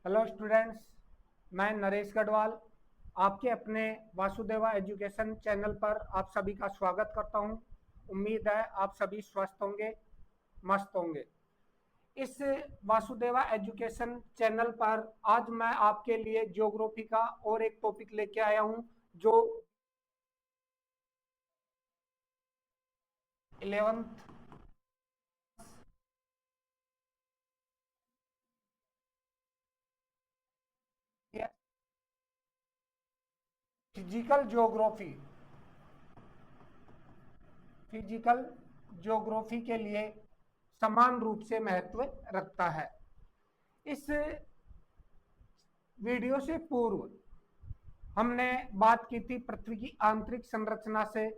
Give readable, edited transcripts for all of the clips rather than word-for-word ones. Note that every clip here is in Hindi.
हेलो स्टूडेंट्स, मैं नरेश गढ़वाल आपके अपने वासुदेवा एजुकेशन चैनल पर आप सभी का स्वागत करता हूं। उम्मीद है आप सभी स्वस्थ होंगे, मस्त होंगे। इस वासुदेवा एजुकेशन चैनल पर आज मैं आपके लिए ज्योग्राफी का और एक टॉपिक लेके आया हूं जो 11th physical geography physical geography के लिए समान रूप से महत्व रखता है। इस वीडियो से पूर्व हमने बात की थी पृथ्वी की आंतरिक संरचना से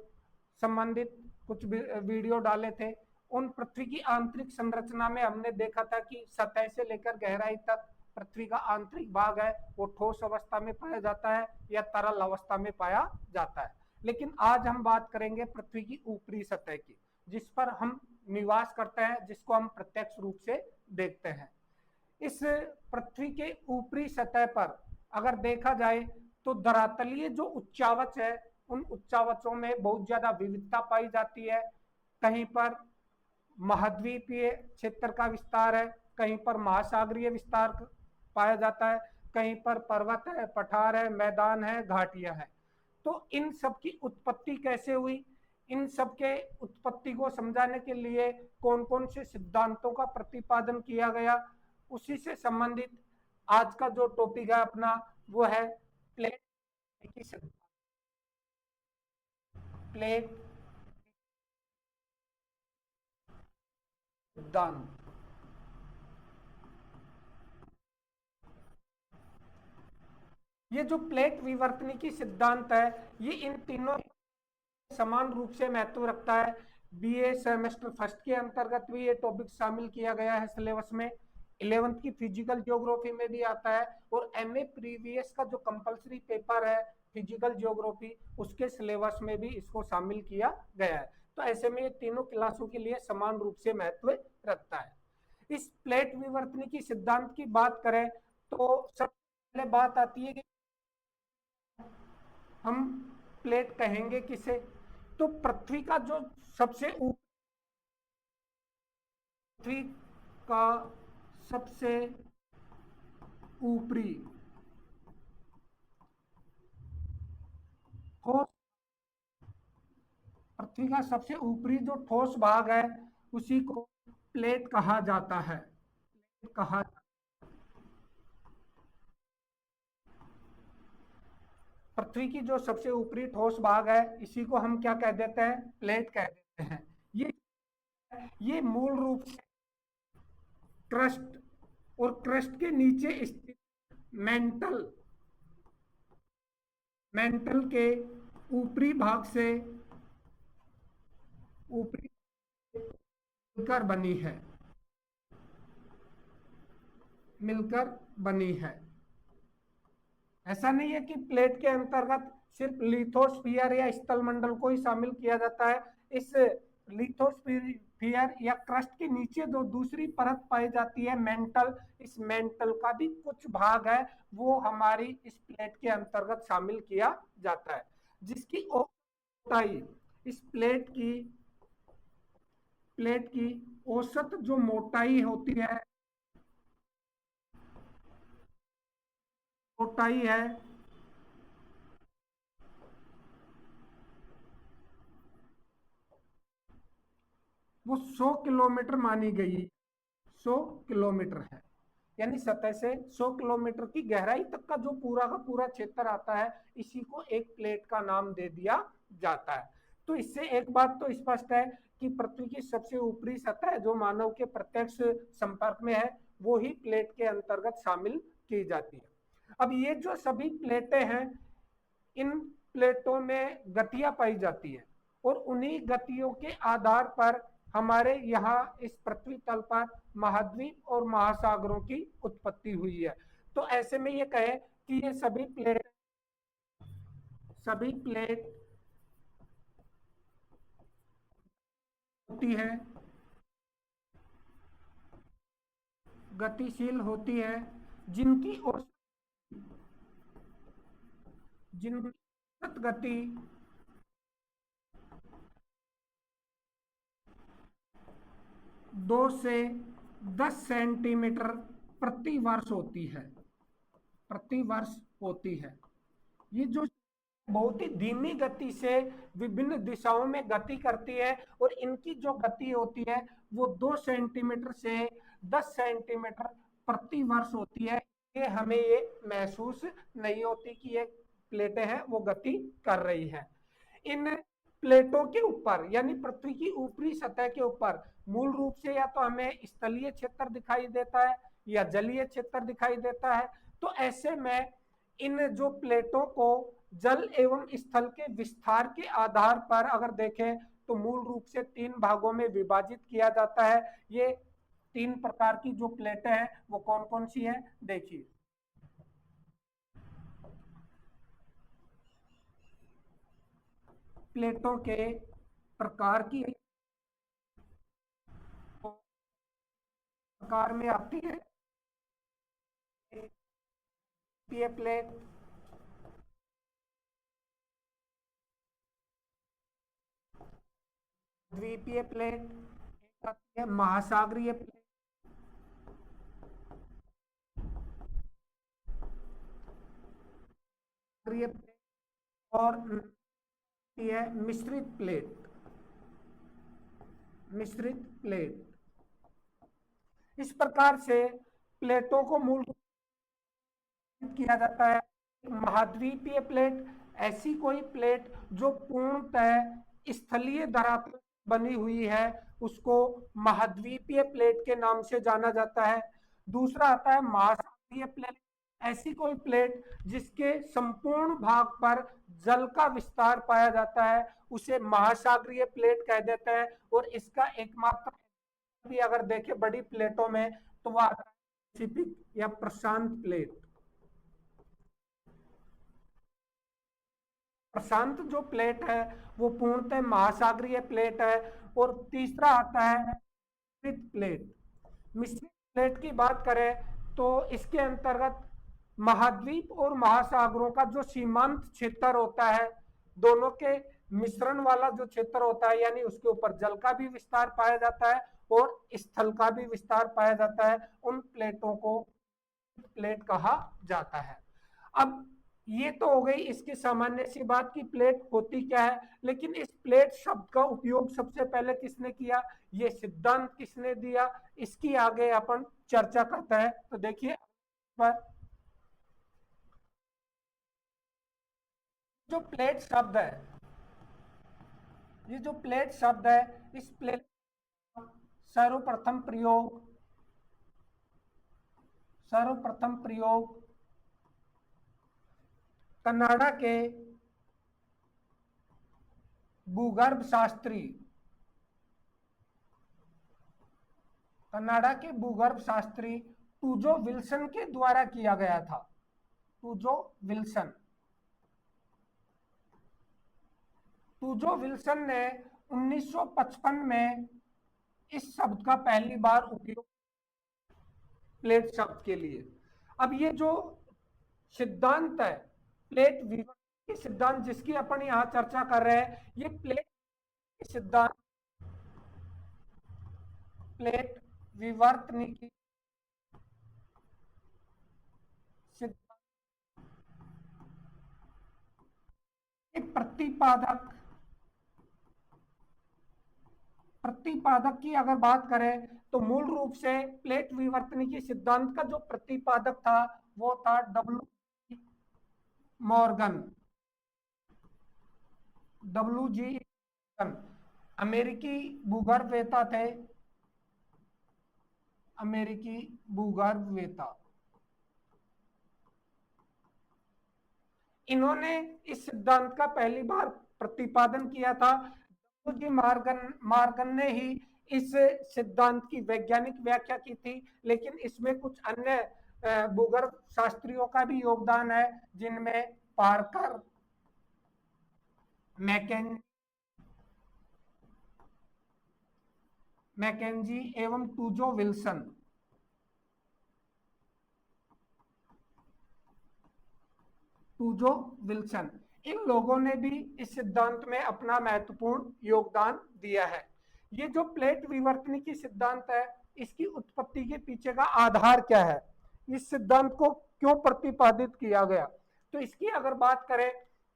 संबंधित कुछ वीडियो डाले थे। उन पृथ्वी की आंतरिक संरचना में हमने देखा था कि सतह से लेकर गहराई तक पृथ्वी का आंतरिक भाग है वो ठोस अवस्था में पाया जाता है या तरल अवस्था में पाया जाता है। लेकिन आज हम बात करेंगे पृथ्वी की ऊपरी सतह की, जिस पर हम निवास करते हैं, जिसको हम प्रत्यक्ष रूप से देखते हैं। इस पृथ्वी के ऊपरी सतह पर अगर देखा जाए तो धरातलीय जो उच्चावच है उन उच्चावचों में बहुत ज्यादा विविधता पाई जाती है। कहीं पर महाद्वीपीय क्षेत्र का विस्तार है, कहीं पर महासागरीय विस्तार पाया जाता है, कहीं पर पर्वत है, पठार है, मैदान है, घाटियां हैं। तो इन सब की उत्पत्ति कैसे हुई, इन सब के उत्पत्ति को समझाने के लिए कौन कौन से सिद्धांतों का प्रतिपादन किया गया, उसी से संबंधित आज का जो टॉपिक है अपना वो है प्लेट की प्लेट सिद्धांत। ये जो प्लेट विवर्तनिकी सिद्धांत है ये इन तीनों समान रूप से महत्व रखता है। बीए सेमेस्टर फर्स्ट के अंतर्गत भी ये टॉपिक शामिल किया गया है सिलेबस में। 11th की फिजिकल ज्योग्राफी में भी आता है और एमए प्रीवियस का जो कंपलसरी पेपर है फिजिकल ज्योग्राफी उसके सिलेबस में भी इसको शामिल किया गया है। तो ऐसे में ये तीनों क्लासों के लिए समान रूप से महत्व रखता है। इस प्लेट विवर्तनिकी सिद्धांत की बात करें तो सबसे पहले बात आती है कि हम प्लेट कहेंगे किसे। तो पृथ्वी का जो सबसे पृथ्वी का सबसे ऊपरी ठोस पृथ्वी का सबसे ऊपरी जो ठोस भाग है उसी को प्लेट कहा जाता है। प्लेट कहा पृथ्वी की जो सबसे ऊपरी ठोस भाग है इसी को हम क्या कह देते हैं, प्लेट कह देते हैं। ये मूल रूप से क्रस्ट और क्रस्ट के नीचे स्थित मेंटल मेंटल के ऊपरी भाग से ऊपरी मिलकर बनी है मिलकर बनी है। ऐसा नहीं है कि प्लेट के अंतर्गत सिर्फ लिथोस्फीयर या स्थल मंडल को ही शामिल किया जाता है। इस लिथोस्फीयर या क्रस्ट के नीचे जो दूसरी परत पाई जाती है मेंटल, इस मेंटल का भी कुछ भाग है वो हमारी इस प्लेट के अंतर्गत शामिल किया जाता है, जिसकी मोटाई इस प्लेट की औसत जो मोटाई होती है, मोटाई है वो 100 किलोमीटर मानी गई। 100 किलोमीटर है, यानी सतह से 100 किलोमीटर की गहराई तक का जो पूरा का पूरा क्षेत्र आता है इसी को एक प्लेट का नाम दे दिया जाता है। तो इससे एक बात तो स्पष्ट है कि पृथ्वी की सबसे ऊपरी सतह जो मानव के प्रत्यक्ष संपर्क में है वो ही प्लेट के अंतर्गत शामिल की जाती है। अब ये जो सभी प्लेटें हैं इन प्लेटों में गतियां पाई जाती है और उन्हीं गतियों के आधार पर हमारे यहाँ इस पृथ्वी तल पर महाद्वीप और महासागरों की उत्पत्ति हुई है। तो ऐसे में ये कहे कि ये सभी प्लेट होती है, गतिशील होती है, जिनकी औसत गति 2 से 10 सेंटीमीटर प्रति वर्ष होती है, प्रति वर्ष होती है। ये जो बहुत ही धीमी गति से विभिन्न दिशाओं में गति करती है और इनकी जो गति होती है वो 2 सेंटीमीटर से 10 सेंटीमीटर प्रति वर्ष होती है। ये हमें ये महसूस नहीं होती कि ये प्लेटें हैं वो गति कर रही है। इन प्लेटों के ऊपर यानी पृथ्वी की ऊपरी सतह के ऊपर मूल रूप से या तो हमें स्थलीय क्षेत्र दिखाई देता है या जलीय क्षेत्र दिखाई देता है। तो ऐसे में इन जो प्लेटों को जल एवं स्थल के विस्तार के आधार पर अगर देखें तो मूल रूप से 3 भागों में विभाजित किया जाता है। ये 3 प्रकार की जो प्लेटें हैं वो कौन कौन सी हैं देखिए। प्लेटों के प्रकार की प्रकार में आती है प्लेट, द्वीपीय प्लेट, एक आती है महासागरीय प्लेट, और है मिश्रित प्लेट, मिश्रित प्लेट। इस प्रकार से प्लेटों को मूल किया जाता है। महाद्वीपीय प्लेट ऐसी कोई प्लेट जो पूर्णतः स्थलीय धरातल बनी हुई है उसको महाद्वीपीय प्लेट के नाम से जाना जाता है। दूसरा आता है महासागरीय प्लेट, ऐसी कोई प्लेट जिसके संपूर्ण भाग पर जल का विस्तार पाया जाता है उसे महासागरीय प्लेट कह देते हैं। और इसका एकमात्र भी अगर देखें बड़ी प्लेटों में तो वह पैसिफिक या प्रशांत प्लेट। प्रशांत जो प्लेट है वो पूर्णतः महासागरीय प्लेट है। और तीसरा आता है मिश्रित प्लेट। मिश्रित प्लेट की बात करें तो इसके अंतर्गत महाद्वीप और महासागरों का जो सीमांत क्षेत्र होता है दोनों के मिश्रण वाला जो क्षेत्र होता है यानी उसके ऊपर जल का भी विस्तार पाया जाता है और स्थल का भी विस्तार पाया जाता है, उन प्लेटों को प्लेट कहा जाता है। अब ये तो हो गई इसकी सामान्य सी बात की प्लेट होती क्या है, लेकिन इस प्लेट शब्द का उपयोग सबसे पहले किसने किया, ये सिद्धांत किसने दिया, इसकी आगे अपन चर्चा करते हैं। तो देखिए पर जो प्लेट शब्द है, ये जो प्लेट शब्द है इस प्लेट सर्वप्रथम प्रयोग कनाडा के भूगर्भ शास्त्री टूजो विल्सन के द्वारा किया गया था। टूजो विल्सन ने 1955 में इस शब्द का पहली बार उपयोग प्लेट शब्द के लिए। अब ये जो सिद्धांत है प्लेट विवर्तन के सिद्धांत जिसकी अपन यहां चर्चा कर रहे हैं, ये प्लेट सिद्धांत प्लेट विवर्तनिकी सिद्धांत प्रतिपादक की अगर बात करें तो मूल रूप से प्लेट विवर्तनिकी सिद्धांत का जो प्रतिपादक था वो था डब्ल्यू जी मॉर्गन, अमेरिकी भूगर्भवेत्ता थे, अमेरिकी भूगर्भवेत्ता। इन्होंने इस सिद्धांत का पहली बार प्रतिपादन किया था। डब्ल्यू जी मॉर्गन ने ही इस सिद्धांत की वैज्ञानिक व्याख्या की थी, लेकिन इसमें कुछ अन्य भूगर्भ शास्त्रियों का भी योगदान है जिनमें पार्कर, मैकेंजी एवं टूजो विल्सन। टूजो विल्सन, इन लोगों ने भी इस सिद्धांत में अपना महत्वपूर्ण योगदान दिया है। ये जो प्लेट विवर्तनिकी सिद्धांत है, इसकी उत्पत्ति के पीछे का आधार क्या है, इस सिद्धांत को क्यों प्रतिपादित किया गया, तो इसकी अगर बात करें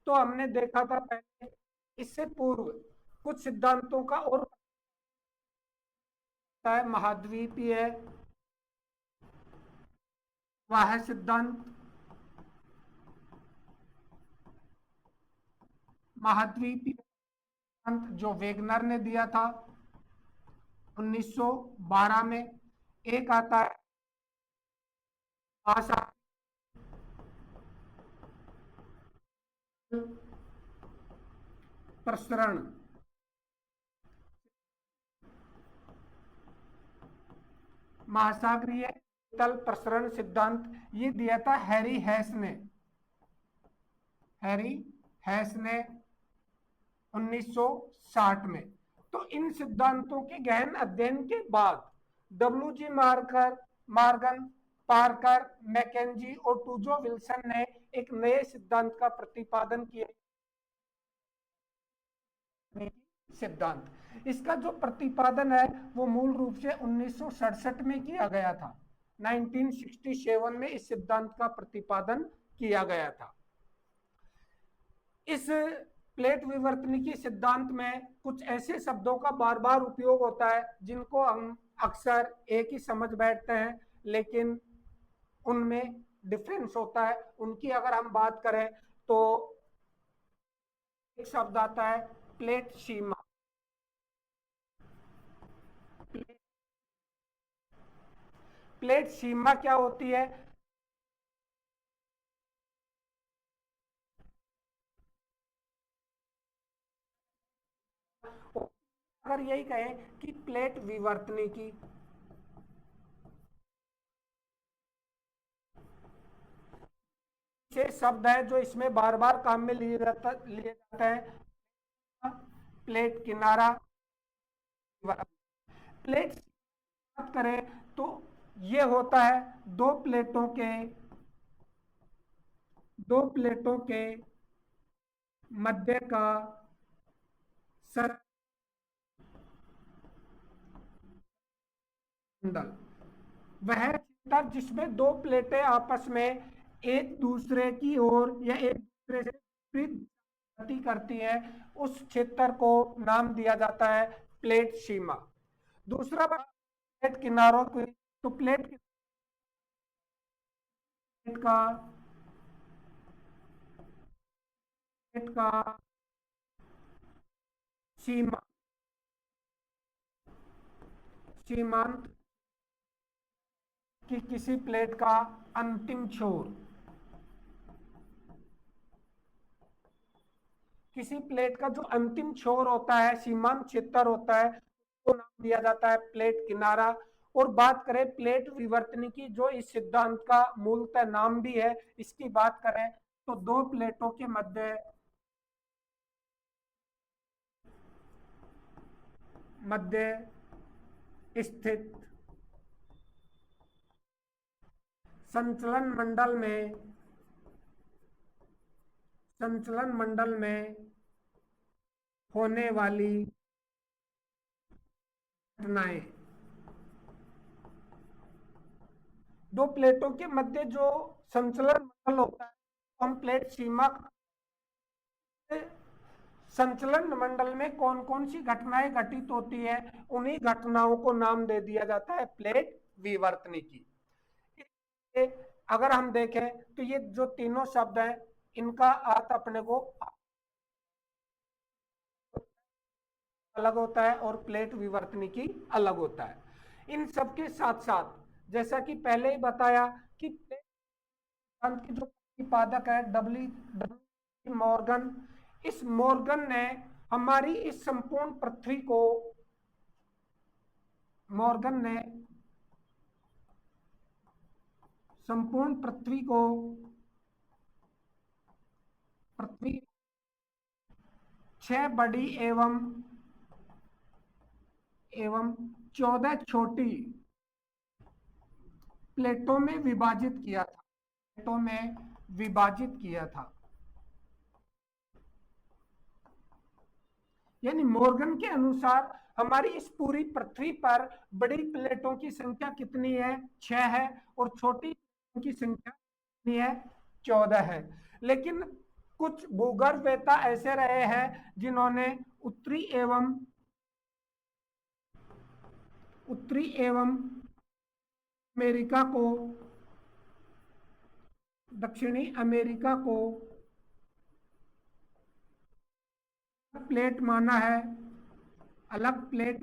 तो हमने देखा था पहले, इससे पूर्व कुछ सिद्धांतों का और महाद्वीपीय वाह्य सिद्धांत, महाद्वीपीय सिद्धांत जो वेगनर ने दिया था 1912 में। एक आता है प्रसरण, महासागरीय तल प्रसरण सिद्धांत, ये दिया था हैरी हैस ने 1960 में। तो इन सिद्धांतों के गहन अध्ययन के बाद डब्ल्यूजी मॉर्गन, पार्कर, मैकेंजी और टूजो विल्सन ने एक नए सिद्धांत का प्रतिपादन किया, सिद्धांत। इसका जो प्रतिपादन है वो मूल रूप से 1967 में किया गया था। 1967 में इस सिद्धांत का प्रतिपादन किया गया था। इस प्लेट विवर्तनिकी सिद्धांत में कुछ ऐसे शब्दों का बार बार उपयोग होता है जिनको हम अक्सर एक ही समझ बैठते हैं, लेकिन उनमें डिफरेंस होता है। उनकी अगर हम बात करें तो एक शब्द आता है प्लेट सीमा। प्लेट सीमा क्या होती है? अगर यही कहें कि प्लेट विवर्तनिकी, से शब्द है जो इसमें बार बार काम में लिए जाते हैं, प्लेट किनारा। प्लेट बात करें तो ये होता है दो प्लेटों के मध्य का सरमंडल, वह क्षेत्र जिसमें दो प्लेटें आपस में एक दूसरे की ओर या एक दूसरे से गति करती है, उस क्षेत्र को नाम दिया जाता है प्लेट सीमा। दूसरा प्लेट किनारों की, तो प्लेट का सीमांत कि किसी प्लेट का अंतिम छोर, किसी प्लेट का जो अंतिम छोर होता है, सीमांत क्षेत्र होता है, उसको नाम दिया जाता है प्लेट किनारा। और बात करें प्लेट विवर्तनिकी, जो इस सिद्धांत का मूलतः नाम भी है, इसकी बात करें तो दो प्लेटों के मध्य स्थित संचलन मंडल में होने वाली घटनाएं, दो प्लेटों के मध्य जो संचलन मंडल होता है, हम प्लेट सीमा, संचलन मंडल में कौन कौन सी घटनाएं घटित होती है, उन्हीं घटनाओं को नाम दे दिया जाता है प्लेट विवर्तनिकी। अगर हम देखें तो ये जो तीनों शब्द हैं, इनका अर्थ अपने को अलग होता है और प्लेट विवर्तनिकी अलग होता है। इन सबके साथ साथ जैसा कि पहले ही बताया कि प्लेट की जो प्रतिपादक है डब्ल्यू मॉर्गन, इस मॉर्गन ने हमारी इस संपूर्ण पृथ्वी को, मॉर्गन ने संपूर्ण पृथ्वी 6 बड़ी एवं 14 छोटी प्लेटों में विभाजित किया था। यानी मॉर्गन के अनुसार हमारी इस पूरी पृथ्वी पर बड़ी प्लेटों की संख्या कितनी है? 6 है, और छोटी प्लेटों की संख्या कितनी है? 14 है। लेकिन कुछ भूगर्भवेत्ता ऐसे रहे हैं जिन्होंने उत्तरी एवं अमेरिका को, दक्षिणी अमेरिका को प्लेट माना है, अलग प्लेट।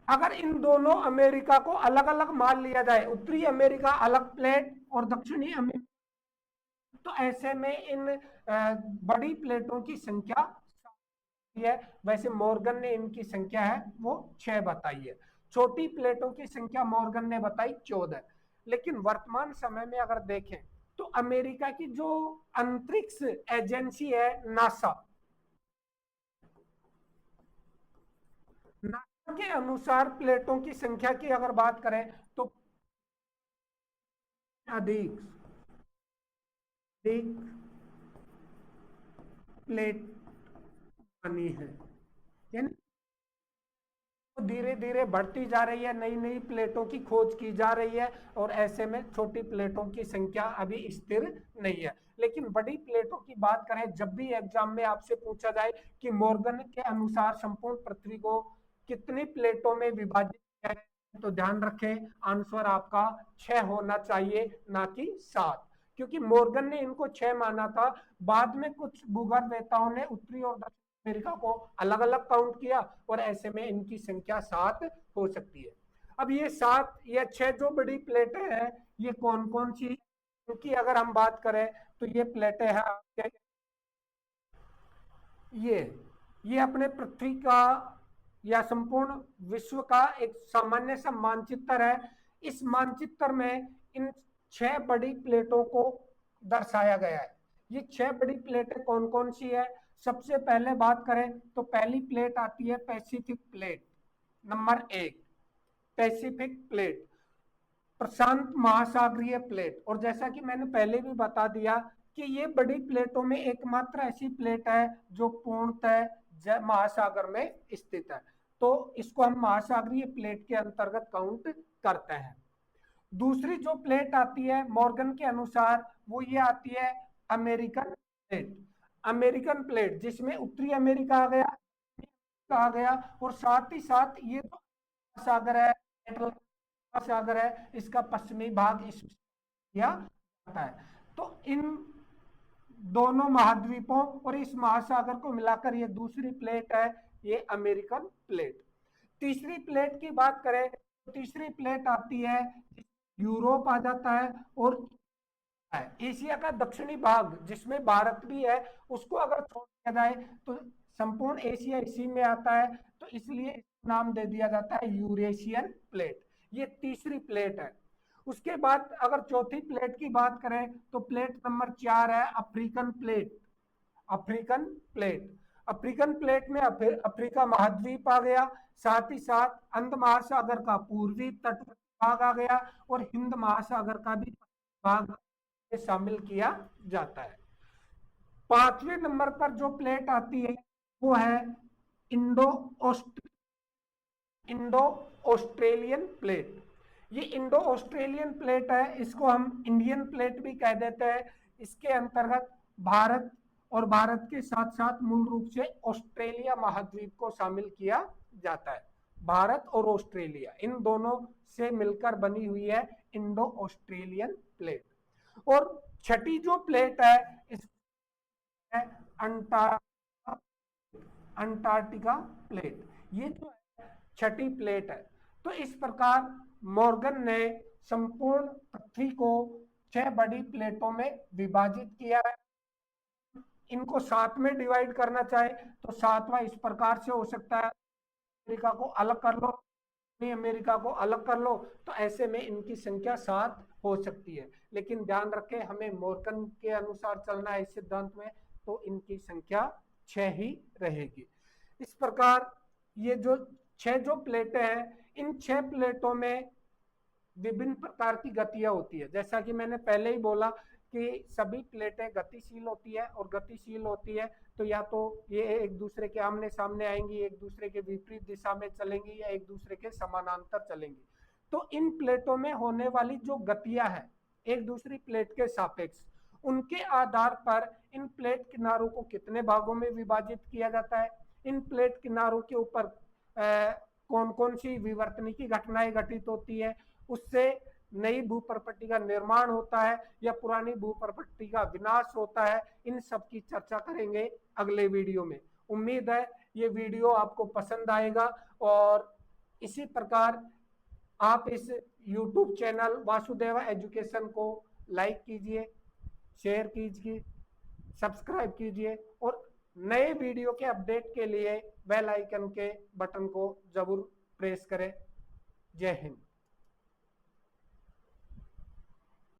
अगर इन दोनों अमेरिका को अलग अलग मान लिया जाए, उत्तरी अमेरिका अलग प्लेट और दक्षिणी अमेरिका, तो ऐसे में इन बड़ी प्लेटों की संख्या है। वैसे मॉर्गन ने इनकी संख्या है वो 6 बताई है। छोटी प्लेटों की संख्या मॉर्गन ने बताई 14। लेकिन वर्तमान समय में अगर देखें तो अमेरिका की जो अंतरिक्ष एजेंसी है नासा के अनुसार प्लेटों की संख्या की अगर बात करें तो अधिक प्लेट बनी है, यानी धीरे धीरे बढ़ती जा रही है, नई नई प्लेटों की खोज की जा रही है, और ऐसे में छोटी प्लेटों की संख्या अभी स्थिर नहीं है। लेकिन बड़ी प्लेटों की बात करें, जब भी एग्जाम में आपसे पूछा जाए कि मॉर्गन के अनुसार संपूर्ण पृथ्वी को कितनी प्लेटों में विभाजित किया है, तो ध्यान रखें आंसर आपका 6 होना चाहिए, ना कि 7, क्योंकि मॉर्गन ने इनको 6 माना था। बाद में कुछ भूगर्भवेत्ताओं ने उत्तरी और दक्षिण अमेरिका को अलग अलग काउंट किया, और ऐसे में इनकी संख्या 7 हो सकती है। अब ये 7 या 6 जो बड़ी प्लेटें हैं, ये कौन कौन सी, इनकी अगर हम बात करें तो ये प्लेटें हैं, ये अपने पृथ्वी का या संपूर्ण विश्व का एक सामान्य सा मानचित्र है। इस मानचित्र में इन 6 बड़ी प्लेटों को दर्शाया गया है। ये 6 बड़ी प्लेटें कौन कौन सी है? सबसे पहले बात करें तो पहली प्लेट आती है Pacific plate, number 1 Pacific plate, प्रशांत महासागरीय प्लेट। और जैसा कि मैंने पहले भी बता दिया कि ये बड़ी प्लेटों में एकमात्र ऐसी प्लेट है जो पूर्णतः महासागर में स्थित है, तो इसको हम महासागरीय प्लेट के अंतर्गत काउंट करते हैं। दूसरी जो प्लेट आती है मॉर्गन के अनुसार, वो ये आती है अमेरिकन प्लेट। अमेरिकन प्लेट जिसमें उत्तरी अमेरिका आ गया, और साथ ही साथ ये जो सागर है, सागर है, इसका पश्चिमी भाग इस किया जाता है। तो इन दोनों महाद्वीपों और इस महासागर को मिलाकर ये दूसरी प्लेट है, ये अमेरिकन प्लेट। तीसरी प्लेट की बात करें तो तीसरी प्लेट आती है, यूरोप आ जाता है, और एशिया का दक्षिणी भाग जिसमें भारत भी है, उसको अगर छोड़ दिया जाए तो संपूर्ण एशिया इसी में आता है, तो इसलिए नाम दे दिया जाता है यूरेशियन प्लेट। ये तीसरी प्लेट है। उसके बाद अगर चौथी प्लेट की बात करें तो प्लेट नंबर 4 है African plate. African plate, African plate में अफ्रीका महाद्वीप आ गया, साथ ही साथ अंध महासागर का पूर्वी तट भाग आ गया, और हिंद महासागर का भी भाग शामिल किया जाता है। 5वें नंबर पर जो प्लेट आती है वो है इंडो ऑस्ट्रेलियन प्लेट। ये इंडो ऑस्ट्रेलियन प्लेट है, इसको हम इंडियन प्लेट भी कह देते हैं। इसके अंतर्गत भारत और भारत के साथ साथ मूल रूप से ऑस्ट्रेलिया महाद्वीप को शामिल किया जाता है। भारत और ऑस्ट्रेलिया इन दोनों से मिलकर बनी हुई है इंडो ऑस्ट्रेलियन प्लेट। और छठी जो प्लेट है इस अंटार्कटिका प्लेट, ये जो छठी प्लेट है। तो इस प्रकार मॉर्गन ने संपूर्ण पृथ्वी को 6 बड़ी प्लेटों में विभाजित किया है। इनको 7 में डिवाइड करना चाहे तो 7वां इस प्रकार से हो सकता है, अमेरिका को अलग कर लो, अमेरिका को अलग कर लो, तो ऐसे में इनकी संख्या 7 हो सकती है। लेकिन ध्यान रखें हमें मॉर्गन के अनुसार चलना है इस सिद्धांत में, तो इनकी संख्या 6 ही रहेगी। इस प्रकार ये जो 6 जो प्लेटें हैं, इन 6 प्लेटों में विभिन्न प्रकार की गतियां होती है। जैसा कि मैंने पहले ही बोला कि सभी प्लेटें गतिशील होती है, और गतिशील होती है तो या तो ये एक दूसरे के आमने सामने आएंगी, एक दूसरे के विपरीत दिशा में चलेंगी, या एक दूसरे के समानांतर चलेंगी। तो इन प्लेटों में होने वाली जो गतियां हैं एक दूसरी प्लेट के सापेक्ष, उनके आधार पर इन प्लेट किनारों को कितने भागों में विभाजित किया जाता है, इन प्लेट किनारों के ऊपर कौन कौन सी विवर्तनिकी घटनाएं घटित होती है, उससे नई भूप्रपट्टी का निर्माण होता है या पुरानी भूप्रपट्टी का विनाश होता है, इन सब की चर्चा करेंगे अगले वीडियो में। उम्मीद है ये वीडियो आपको पसंद आएगा, और इसी प्रकार आप इस YouTube चैनल वासुदेवा एजुकेशन को लाइक कीजिए, शेयर कीजिए, सब्सक्राइब कीजिए, और नए वीडियो के अपडेट के लिए बेल आइकन के बटन को जरूर प्रेस करें। जय हिंद।